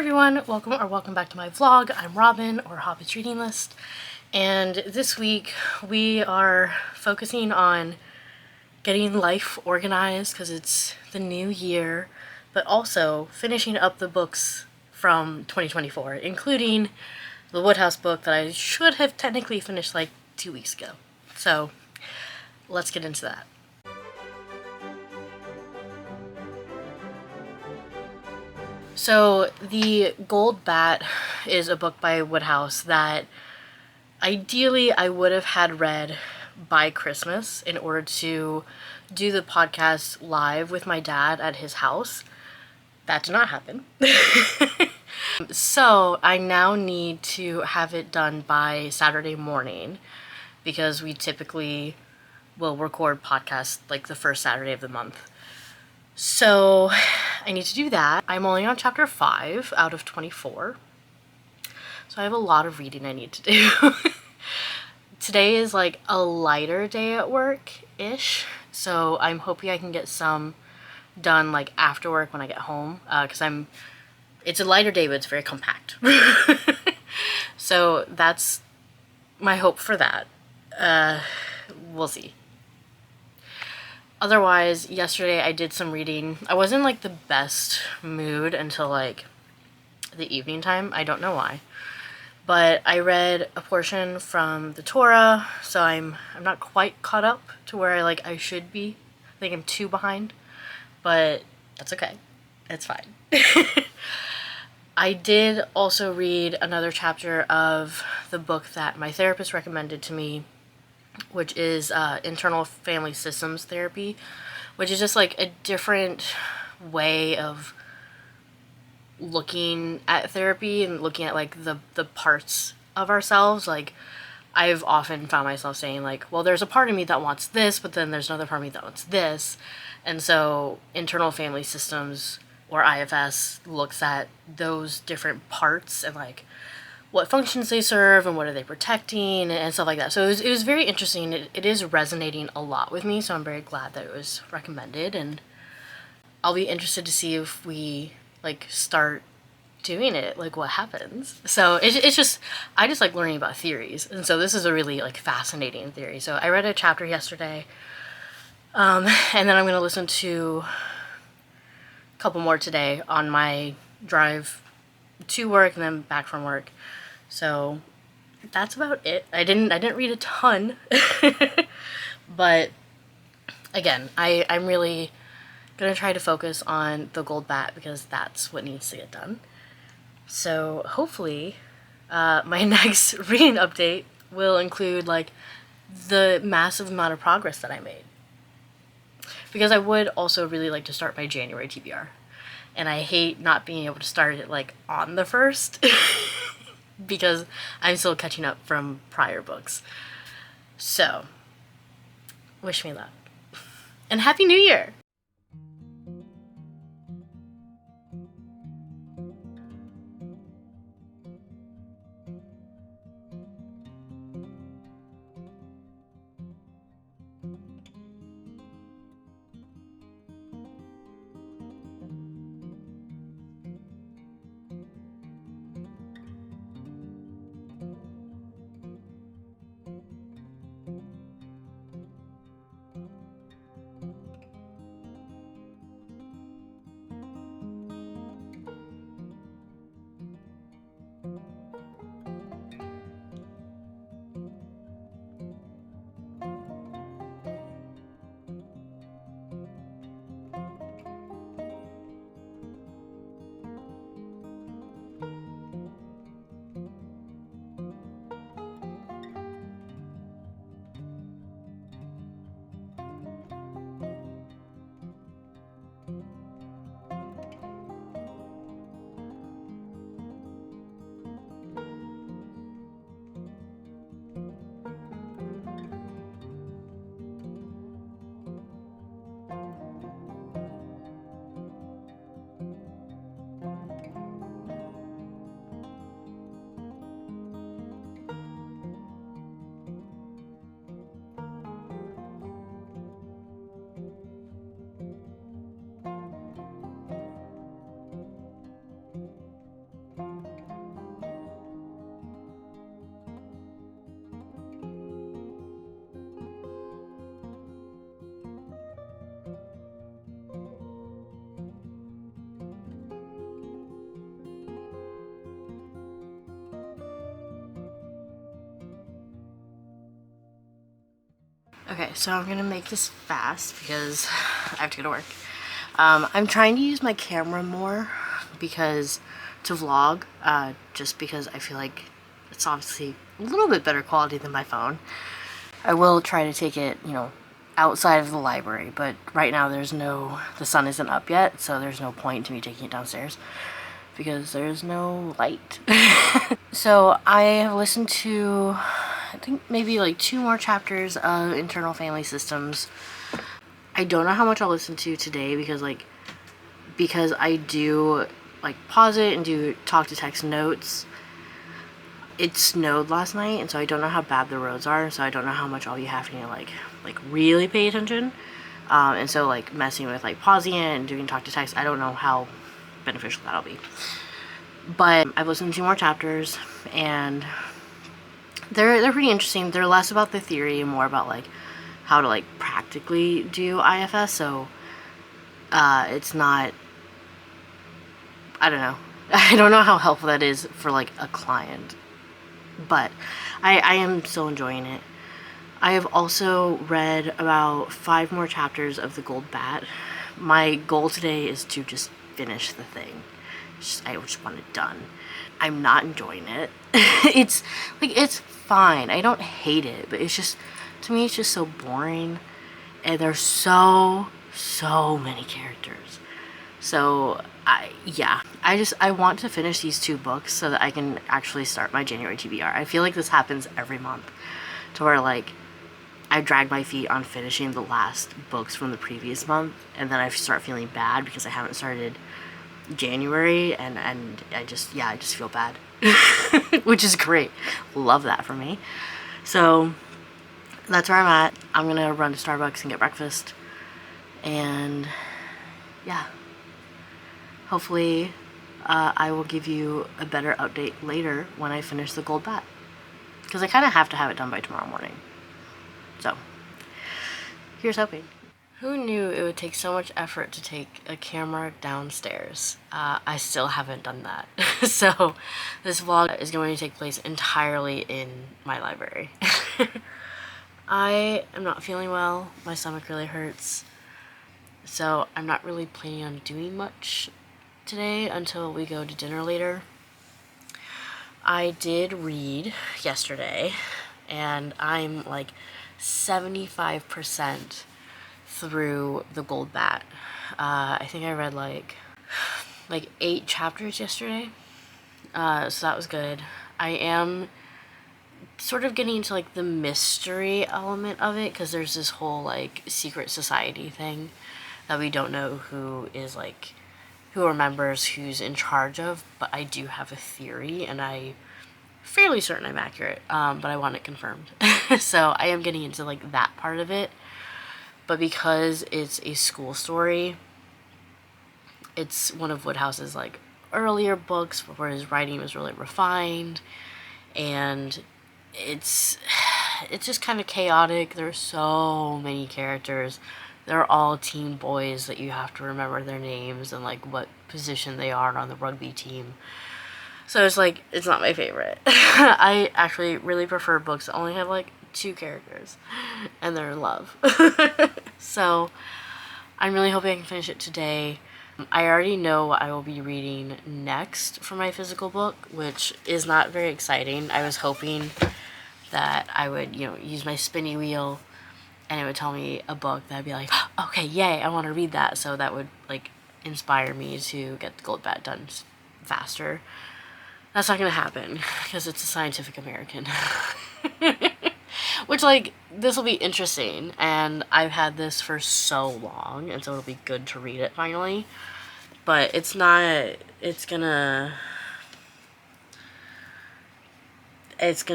everyone, welcome back to my vlog. I'm Robin, or Hobbit's Reading List, and this week we are focusing on getting life organized because it's the new year, but also finishing up the books from 2024, including the Wodehouse book that I should have technically finished like 2 weeks ago. So let's get into that. So the Gold Bat is a book by Wodehouse that ideally I would have had read by Christmas in order to do the podcast live with my dad at his house. That did not happen. So I now need to have it done by Saturday morning because we typically will record podcasts like the first Saturday of the month. So I need to do that. I'm only on chapter 5 out of 24. So I have a lot of reading I need to do. Today is like a lighter day at work-ish. So I'm hoping I can get some done like after work when I get home. Because it's a lighter day, but it's very compact. So that's my hope for that. We'll see. Otherwise, yesterday I did some reading. I wasn't like the best mood until like the evening time. I don't know why. But I read a portion from the Torah, so I'm not quite caught up to where I should be. I think I'm 2 behind, but that's okay. It's fine. I did also read another chapter of the book that my therapist recommended to me, which is internal family systems therapy, which is just like a different way of looking at therapy and looking at like the parts of ourselves. Like I've often found myself saying like, well, there's a part of me that wants this, but then there's another part of me that wants this. And so internal family systems, or IFS, looks at those different parts and like what functions they serve and what are they protecting and stuff like that. So it was very interesting. It is resonating a lot with me, so I'm very glad that it was recommended, and I'll be interested to see if we like start doing it, like what happens. So it's just, I just like learning about theories, and so this is a really like fascinating theory. So I read a chapter yesterday, and then I'm going to listen to a couple more today on my drive to work and then back from work. So that's about it. I didn't read a ton, but again, I'm really gonna try to focus on the Gold Bat because that's what needs to get done. So hopefully, my next reading update will include like the massive amount of progress that I made, because I would also really like to start my January TBR, and I hate not being able to start it like on the 1st. Because I'm still catching up from prior books. So, wish me luck. And Happy New Year! Okay, so I'm gonna make this fast because I have to go to work. I'm trying to use my camera more because to vlog, just because I feel like it's obviously a little bit better quality than my phone. I will try to take it, you know, outside of the library, but right now the sun isn't up yet, so there's no point to me taking it downstairs because there's no light. So I have listened to, I think maybe like 2 more chapters of Internal Family Systems. I don't know how much I'll listen to today because I do like pause it and do talk to text notes. It snowed last night, and so I don't know how bad the roads are, so I don't know how much I'll be having to like really pay attention. And so like messing with like pausing it and doing talk to text, I don't know how beneficial that'll be. But I've listened to 2 more chapters, and they're pretty interesting. They're less about the theory and more about like how to like practically do IFS. So it's not, I don't know. I don't know how helpful that is for like a client, but I am still enjoying it. I have also read about 5 more chapters of The Gold Bat. My goal today is to just finish the thing. I just want it done. I'm not enjoying it. It's fine. I don't hate it, but it's just, to me, it's just so boring. And there's so many characters. So I want to finish these 2 books so that I can actually start my January TBR. I feel like this happens every month, to where like I drag my feet on finishing the last books from the previous month, and then I start feeling bad because I haven't started January, and I just feel bad. Which is great. Love that for me. So that's where I'm at. I'm gonna run to Starbucks and get breakfast, and yeah, hopefully I will give you a better update later when I finish The Gold Bat, because I kind of have to have it done by tomorrow morning. So here's hoping. Who knew it would take so much effort to take a camera downstairs? I still haven't done that. So this vlog is going to take place entirely in my library. I am not feeling well. My stomach really hurts. So I'm not really planning on doing much today until we go to dinner later. I did read yesterday, and I'm like 75% through The Gold Bat. I think I read like 8 chapters yesterday, so that was good. I am sort of getting into like the mystery element of it, because there's this whole like secret society thing that we don't know who are members, who's in charge of, but I do have a theory, and I'm fairly certain I'm accurate, but I want it confirmed. So I am getting into like that part of it. But because it's a school story, it's one of Wodehouse's like earlier books where his writing was really refined, and it's just kind of chaotic. There's so many characters. They're all teen boys that you have to remember their names and like what position they are on the rugby team. So it's like, it's not my favorite. I actually really prefer books that only have like 2 characters and they're in love. So I'm really hoping I can finish it today. I already know what I will be reading next for my physical book, which is not very exciting. I was hoping that I would, use my spinny wheel and it would tell me a book that I'd be like, okay, yay, I want to read that. So that would like inspire me to get The Gold Bat done faster. That's not going to happen because it's a Scientific American. Which, like, this will be interesting, and I've had this for so long, and so it'll be good to read it finally. But it's not, it's gonna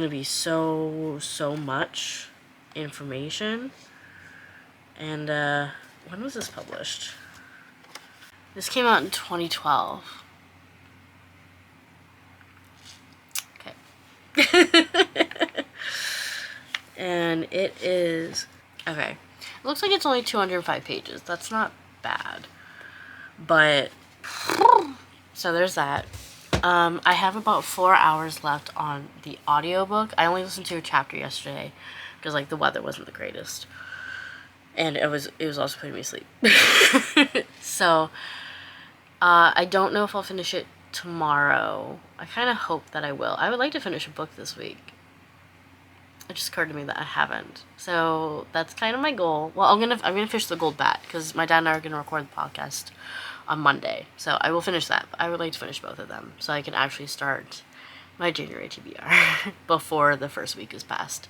be so much information. And when was this published? This came out in 2012. And it is, okay, it looks like it's only 205 pages. That's not bad. But, so there's that. I have about 4 hours left on the audiobook. I only listened to a chapter yesterday because like the weather wasn't the greatest. And it was also putting me to sleep. So, I don't know if I'll finish it tomorrow. I kind of hope that I will. I would like to finish a book this week. It just occurred to me that I haven't. So that's kind of my goal. Well, I'm gonna finish the Gold Bat because my dad and I are gonna record the podcast on Monday. So I will finish that. I would like to finish both of them so I can actually start my January TBR before the first week is passed.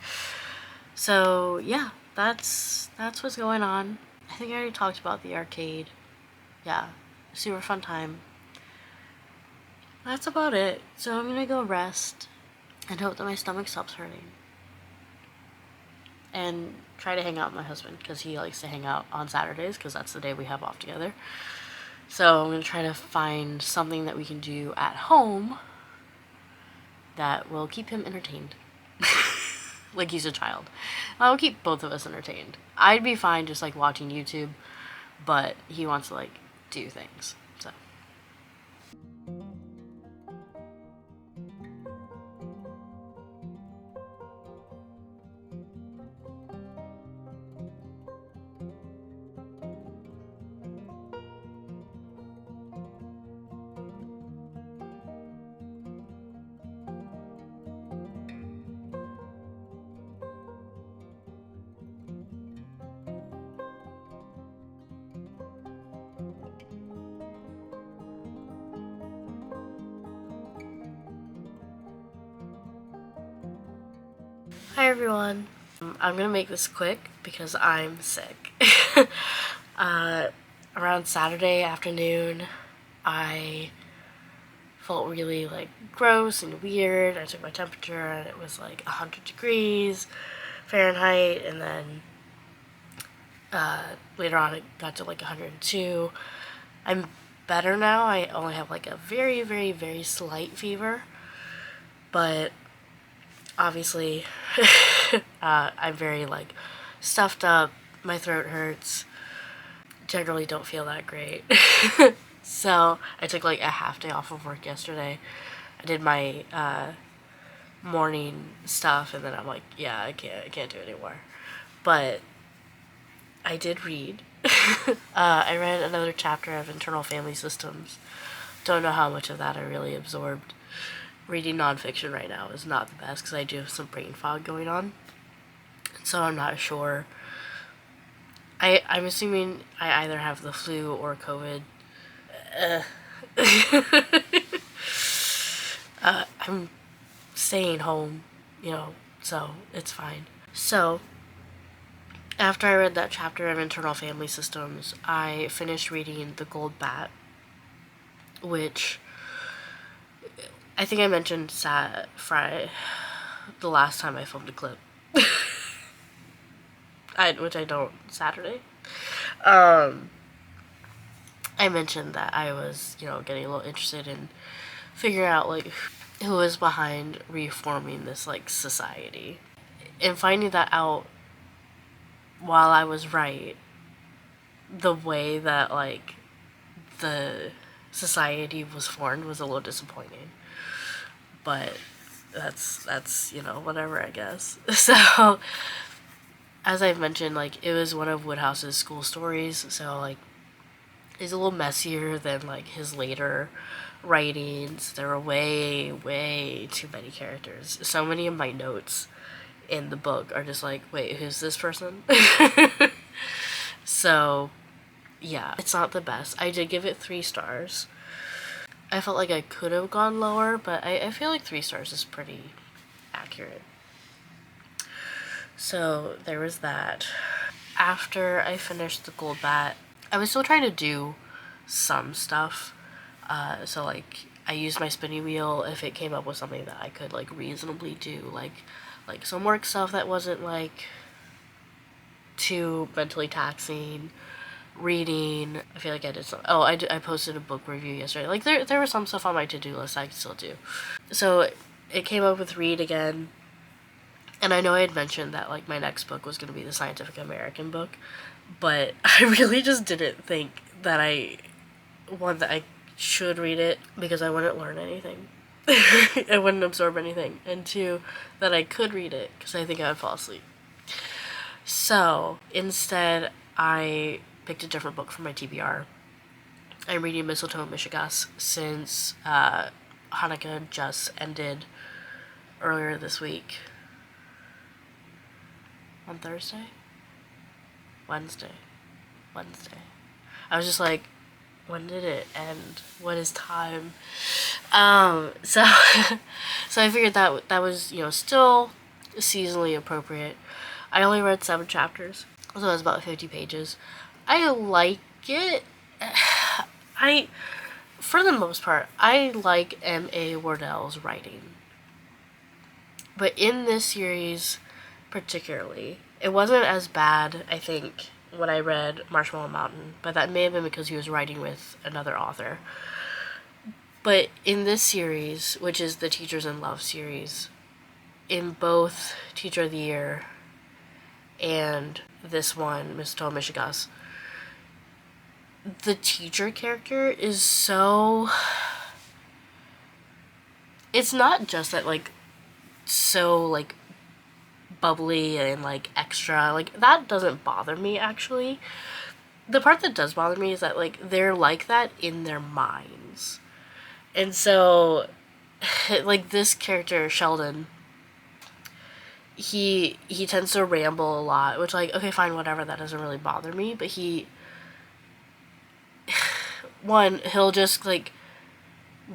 So yeah, that's what's going on. I think I already talked about the arcade. Yeah, super fun time. That's about it. So I'm gonna go rest and hope that my stomach stops hurting. And try to hang out with my husband because he likes to hang out on Saturdays because that's the day we have off together. So I'm going to try to find something that we can do at home that will keep him entertained. Like he's a child. That will keep both of us entertained. I'd be fine just like watching YouTube, but he wants to like do things. So. Hi everyone. I'm gonna make this quick because I'm sick. Around Saturday afternoon, I felt really like gross and weird. I took my temperature and it was like 100 degrees Fahrenheit, and then later on it got to like 102. I'm better now. I only have like a very, very, very slight fever, but obviously I'm very like stuffed up. My throat hurts. Generally don't feel that great. So I took like a half day off of work yesterday. I did my morning stuff and then I'm like, yeah, I can't do it anymore. But I did read. I read another chapter of Internal Family Systems. Don't know how much of that I really absorbed. Reading nonfiction right now is not the best because I do have some brain fog going on. So I'm not sure. I'm assuming I either have the flu or COVID. I'm staying home, so it's fine. So, after I read that chapter of Internal Family Systems, I finished reading The Gold Bat, which I think I mentioned Friday, the last time I filmed a clip. Which I don't, Saturday. I mentioned that I was, getting a little interested in figuring out, like, who was behind reforming this, like, society. And finding that out while I was right, the way that, like, the society was formed was a little disappointing. But that's whatever, I guess. So, as I've mentioned, like, it was one of Wodehouse's school stories, so, like, it's a little messier than, like, his later writings. There were way, way too many characters. So many of my notes in the book are just like, wait, who's this person? So, yeah, it's not the best. I did give it 3 stars. I felt like I could have gone lower, but I feel like 3 stars is pretty accurate. So there was that. After I finished The Gold Bat, I was still trying to do some stuff. So like I used my spinning wheel if it came up with something that I could like reasonably do, like some work stuff that wasn't like too mentally taxing. Reading. I feel like I did some. Oh, I posted a book review yesterday. Like there was some stuff on my to-do list I could still do. So it came up with read again. And I know I had mentioned that, like, my next book was going to be the Scientific American book, but I really just didn't think that I should read it because I wouldn't learn anything. I wouldn't absorb anything. And two, that I could read it because I think I would fall asleep. So instead, I picked a different book for my TBR. I'm reading Mistletoe and Mishigas since Hanukkah just ended earlier this week. On Thursday? Wednesday. I was just like, when did it end? What is time? So so I figured that was, still seasonally appropriate. I only read 7 chapters, so it was about 50 pages. I like it. For the most part, I like M.A. Wardell's writing. But in this series, particularly, it wasn't as bad, I think, when I read Marshmallow Mountain, but that may have been because he was writing with another author. But in this series, which is the Teachers in Love series, in both Teacher of the Year and this one, Mistletoe Mishigas, the teacher character is so... It's not just that, like, so, like, bubbly and, like, extra. Like, that doesn't bother me, actually. The part that does bother me is that, like, they're like that in their minds. And so, like, this character, Sheldon, he tends to ramble a lot, which, like, okay, fine, whatever, that doesn't really bother me, but he'll just, like,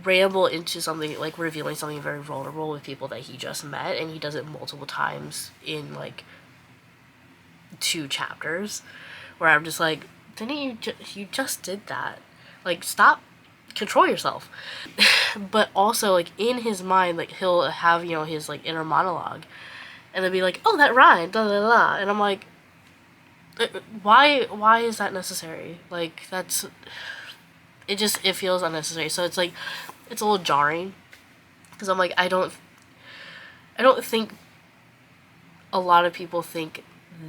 ramble into something, like, revealing something very vulnerable with people that he just met, and he does it multiple times in, like, 2 chapters, where I'm just like, didn't you just did that? Like, stop, control yourself. But also, like, in his mind, like, he'll have, his, like, inner monologue, and they'll be like, oh, that rhymed, da da da, and I'm like, why is that necessary? Like, it feels unnecessary. So it's like, it's a little jarring, because I'm like, I don't think a lot of people think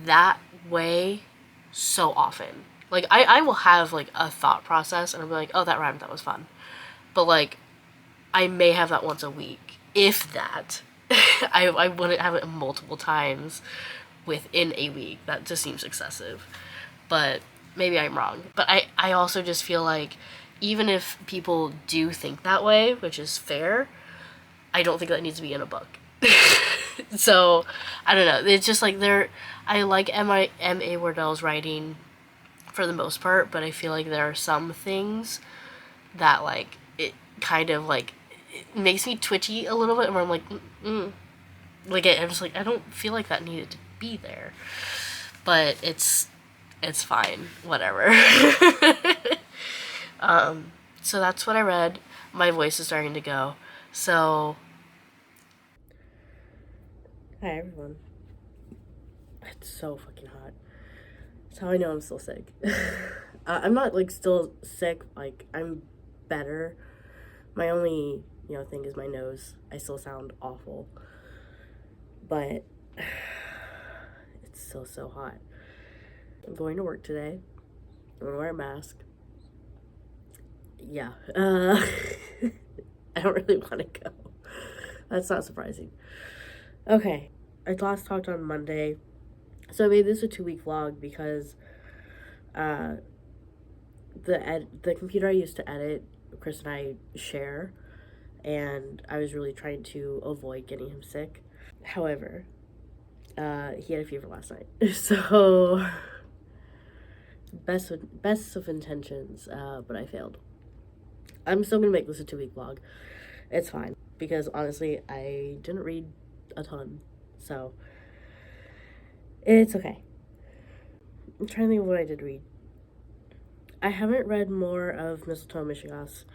that way so often. Like, I will have, like, a thought process, and I'll be like, oh, that rhymed, that was fun. But, like, I may have that once a week, if that. I wouldn't have it multiple times within a week. That just seems excessive. But maybe I'm wrong. But I also just feel like, even if people do think that way, which is fair, I don't think that needs to be in a book. So, I don't know. It's just like I like M.A. Wardell's writing for the most part, but I feel like there are some things that, like, it kind of, like, it makes me twitchy a little bit, where I'm like, Like, I'm just like, I don't feel like that needed to be there. But it's fine. Whatever. So that's what I read. My voice is starting to go. So, hi everyone. It's so fucking hot. That's how I know I'm still sick. I'm not, like, still sick. Like, I'm better. My only, thing is my nose. I still sound awful. But it's still so hot. I'm going to work today. I'm gonna wear a mask. Yeah. I don't really want to go. That's not surprising. Okay. I last talked on Monday. So I made this a 2-week vlog because the computer I used to edit, Chris and I share, and I was really trying to avoid getting him sick. However, he had a fever last night. So best of intentions, but I failed. I'm still gonna make this a 2-week vlog. It's fine, because honestly, I didn't read a ton, so it's okay. I'm trying to think of what I did read. I haven't read more of Mistletoe Mishigas.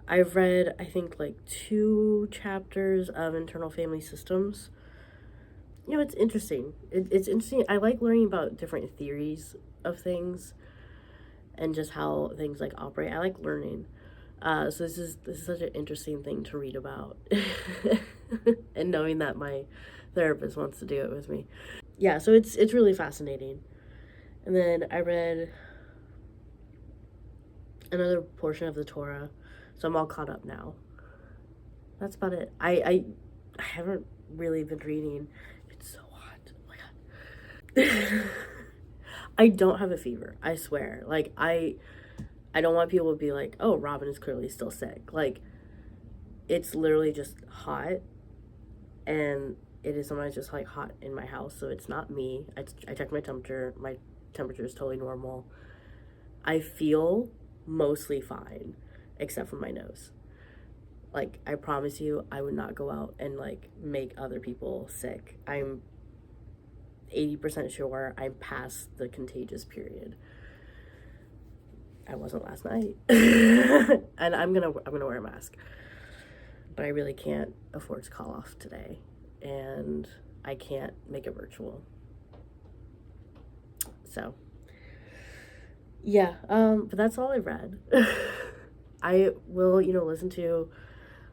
I've read, I think, like 2 chapters of Internal Family Systems. It's interesting. It's interesting. I like learning about different theories of things and just how things, like, operate. I like learning. So this is such an interesting thing to read about, and knowing that my therapist wants to do it with me. Yeah, so it's really fascinating. And then I read another portion of the Torah, so I'm all caught up now. That's about it. I haven't really been reading. It's so hot. Oh my god. I don't have a fever. I swear. Like I don't want people to be like, "Oh, Robin is clearly still sick." Like it's literally just hot, and it is sometimes just like hot in my house, so it's not me. I checked my temperature. My temperature is totally normal. I feel mostly fine, except for my nose. Like I promise you, I would not go out and like make other people sick. I'm 80% sure I'm past the contagious period. I wasn't last night, and I'm gonna wear a mask, but I really can't afford to call off today, and I can't make it virtual. So yeah, but that's all I read. I will, listen to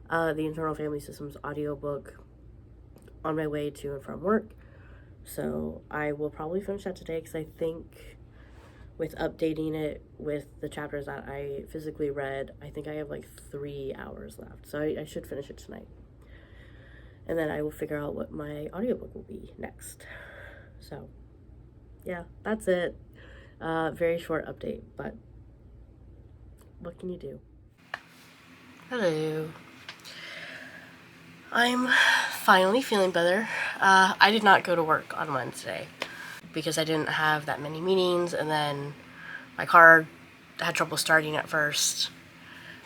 the Internal Family Systems audiobook on my way to and from work. So I will probably finish that today because I think with updating it with the chapters that I physically read, I think I have like 3 hours left. So I should finish it tonight. And then I will figure out what my audiobook will be next. So yeah, that's it. Very short update, but what can you do? Hello. I'm finally feeling better. I did not go to work on Wednesday because I didn't have that many meetings, and then my car had trouble starting at first.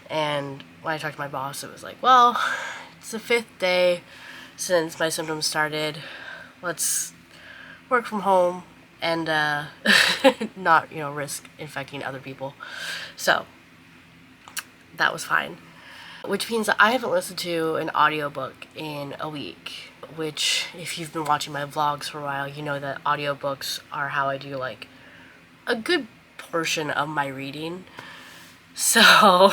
And when I talked to my boss, it was like, well, it's the 5th day since my symptoms started. Let's work from home and not, risk infecting other people. So that was fine. Which means that I haven't listened to an audiobook in a week, which, if you've been watching my vlogs for a while, you know that audiobooks are how I do like a good portion of my reading. So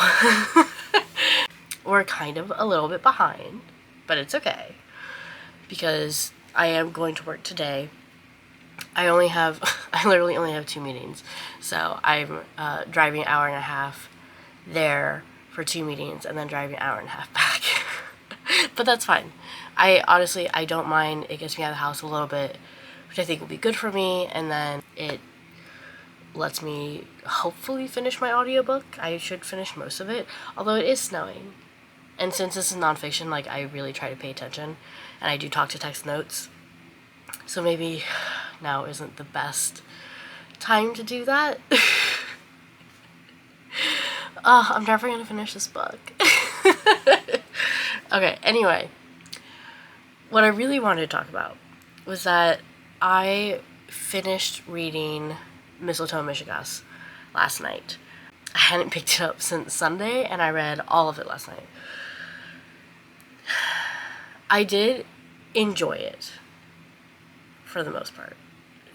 we're kind of a little bit behind, but it's okay because I am going to work today. I literally only have 2 meetings, so I'm driving an hour and a half there for 2 meetings and then driving an hour and a half back. But that's fine. I don't mind. It gets me out of the house a little bit, which I think will be good for me, and then it lets me hopefully finish my audiobook. I should finish most of it, although it is snowing. And since this is nonfiction, like, I really try to pay attention, and I do talk to text notes, so maybe now isn't the best time to do that. I'm never gonna finish this book. Okay, anyway, what I really wanted to talk about was that I finished reading Mistletoe and Mishigas last night. I hadn't picked it up since Sunday, and I read all of it last night. I did enjoy it, for the most part.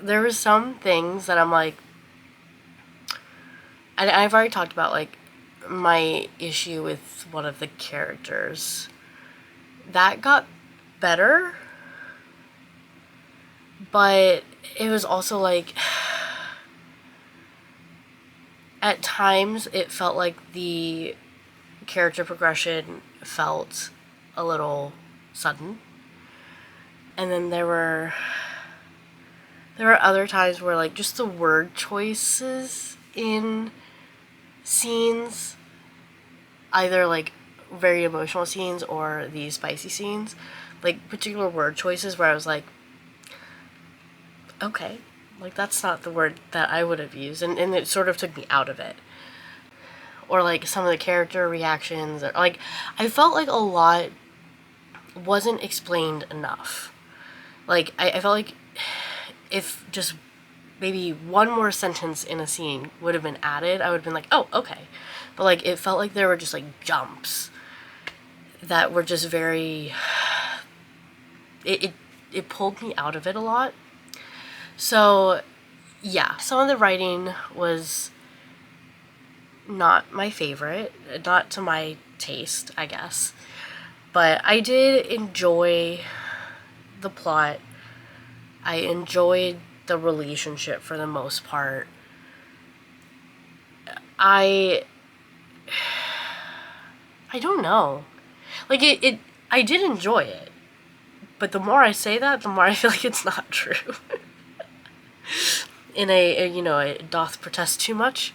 There were some things that I'm like, and I've already talked about, like, my issue with one of the characters. That got better, but it was also like, at times it felt like the character progression felt a little sudden. And then there were other times where, like, just the word choices in scenes, either like very emotional scenes or the spicy scenes, like particular word choices where I was like, okay, like that's not the word that I would have used, and it sort of took me out of it. Or like some of the character reactions, or like I felt like a lot wasn't explained enough. Like I felt like if just maybe one more sentence in a scene would have been added, I would have been like, oh, okay. But like it felt like there were just like jumps that were just very it pulled me out of it a lot. So yeah, some of the writing was not my favorite, not to my taste, I guess. But I did enjoy the plot. I enjoyed the relationship for the most part. I don't know. Like, I did enjoy it. But the more I say that, the more I feel like it's not true. It doth protest too much.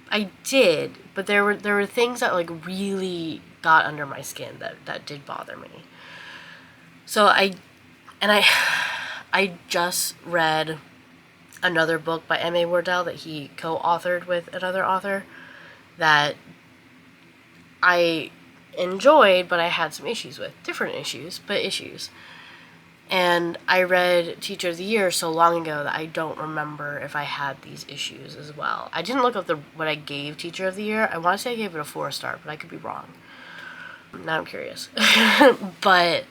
I did, but there were things that, like, really got under my skin that did bother me. So I just read another book by M.A. Wardell that he co-authored with another author that I enjoyed, but I had some issues with. Different issues, but issues. And I read Teacher of the Year so long ago that I don't remember if I had these issues as well. I didn't look up what I gave Teacher of the Year. I want to say I gave it a 4-star, but I could be wrong. Now I'm curious. But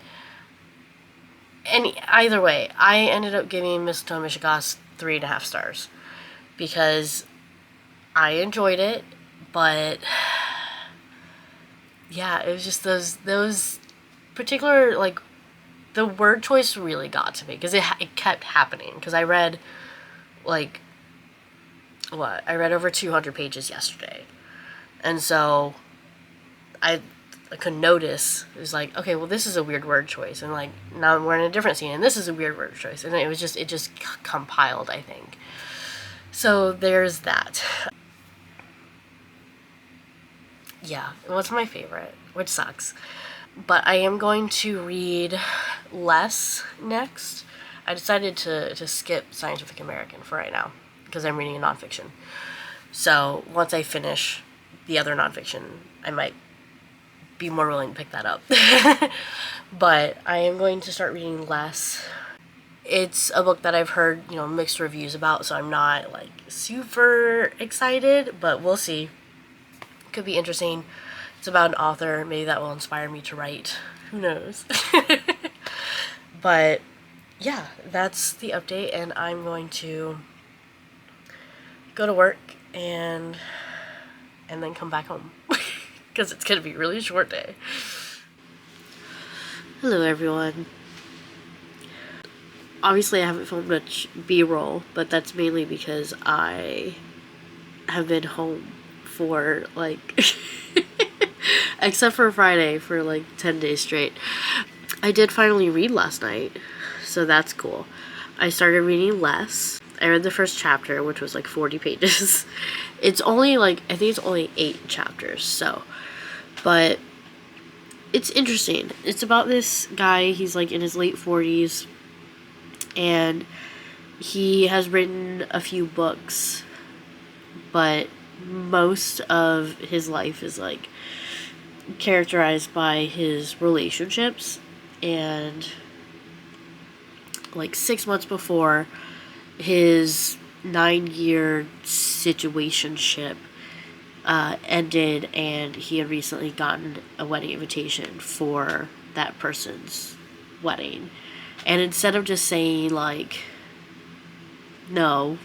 either way, I ended up giving Mistletoe Mishigas 3.5 stars because I enjoyed it, but yeah, it was just those particular, like, the word choice really got to me because it kept happening. Because I read, like, I read over 200 pages yesterday, and so I could notice, it was like, okay, well, this is a weird word choice, and, like, now we're in a different scene, and this is a weird word choice, and it just compiled, I think. So there's that. Yeah, it was my favorite, which sucks. But I am going to read less next. I decided to skip Scientific American for right now because I'm reading a nonfiction. So once I finish the other nonfiction, I might be more willing to pick that up. But I am going to start reading less. It's a book that I've heard, mixed reviews about, so I'm not, like, super excited, but we'll see. Could be interesting. It's about an author. Maybe that will inspire me to write. Who knows? But yeah, that's the update, and I'm going to go to work and then come back home because it's gonna be a really short day. Hello, everyone. Obviously, I haven't filmed much B-roll, but that's mainly because I have been home for, like, except for Friday, for, like, 10 days straight. I did finally read last night, so that's cool. I started reading less. I read the first chapter, which was, like, 40 pages. It's only, like, I think it's only 8 chapters, so. But it's interesting. It's about this guy, he's, like, in his late 40s, and he has written a few books, but most of his life is, like, characterized by his relationships. And, like, 6 months before, his 9-year situationship ended, and he had recently gotten a wedding invitation for that person's wedding. And instead of just saying, like, no,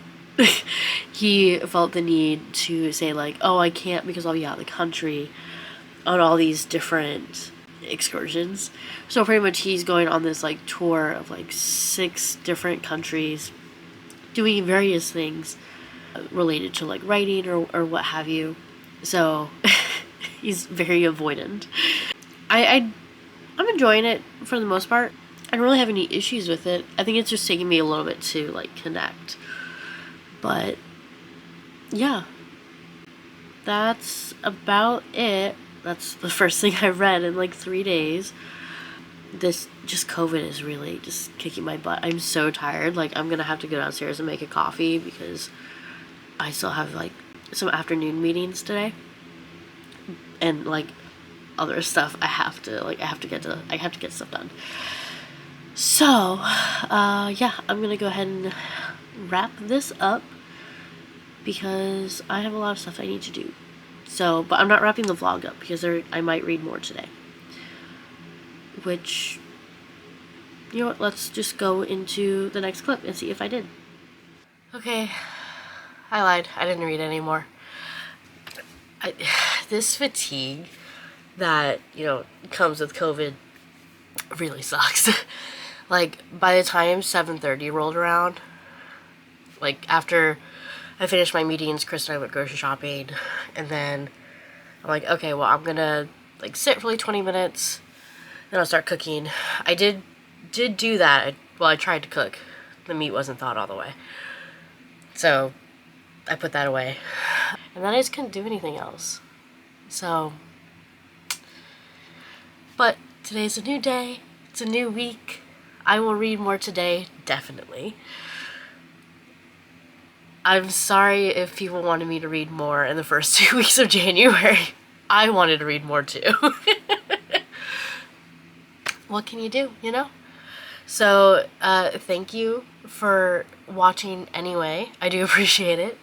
he felt the need to say, like, oh, I can't because I'll be out of the country on all these different excursions. So pretty much he's going on this, like, tour of, like, 6 different countries, doing various things related to, like, writing or what have you. So he's very avoidant. I'm enjoying it for the most part. I don't really have any issues with it. I think it's just taking me a little bit to, like, connect. But yeah, that's about it. That's the first thing I read in, like, 3 days. This just COVID is really just kicking my butt. I'm so tired. Like, I'm gonna have to go downstairs and make a coffee because I still have, like, some afternoon meetings today and, like, other stuff I have to get stuff done. So yeah, I'm gonna go ahead and wrap this up because I have a lot of stuff I need to do. So, but I'm not wrapping the vlog up because I might read more today. Which, you know what, let's just go into the next clip and see if I did. Okay, I lied. I didn't read any more. This fatigue that, comes with COVID really sucks. Like, by the time 7:30 rolled around, like, after I finished my meetings, Chris and I went grocery shopping, and then I'm like, okay, well, I'm gonna, like, sit for like 20 minutes, then I'll start cooking. I did do that. I tried to cook. The meat wasn't thawed all the way. So, I put that away. And then I just couldn't do anything else. So, but today's a new day. It's a new week. I will read more today, definitely. I'm sorry if people wanted me to read more in the first 2 weeks of January. I wanted to read more too. What can you do, So, thank you for watching anyway. I do appreciate it.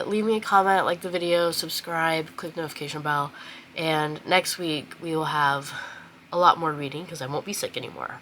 Leave me a comment, like the video, subscribe, click notification bell, and next week we will have a lot more reading because I won't be sick anymore.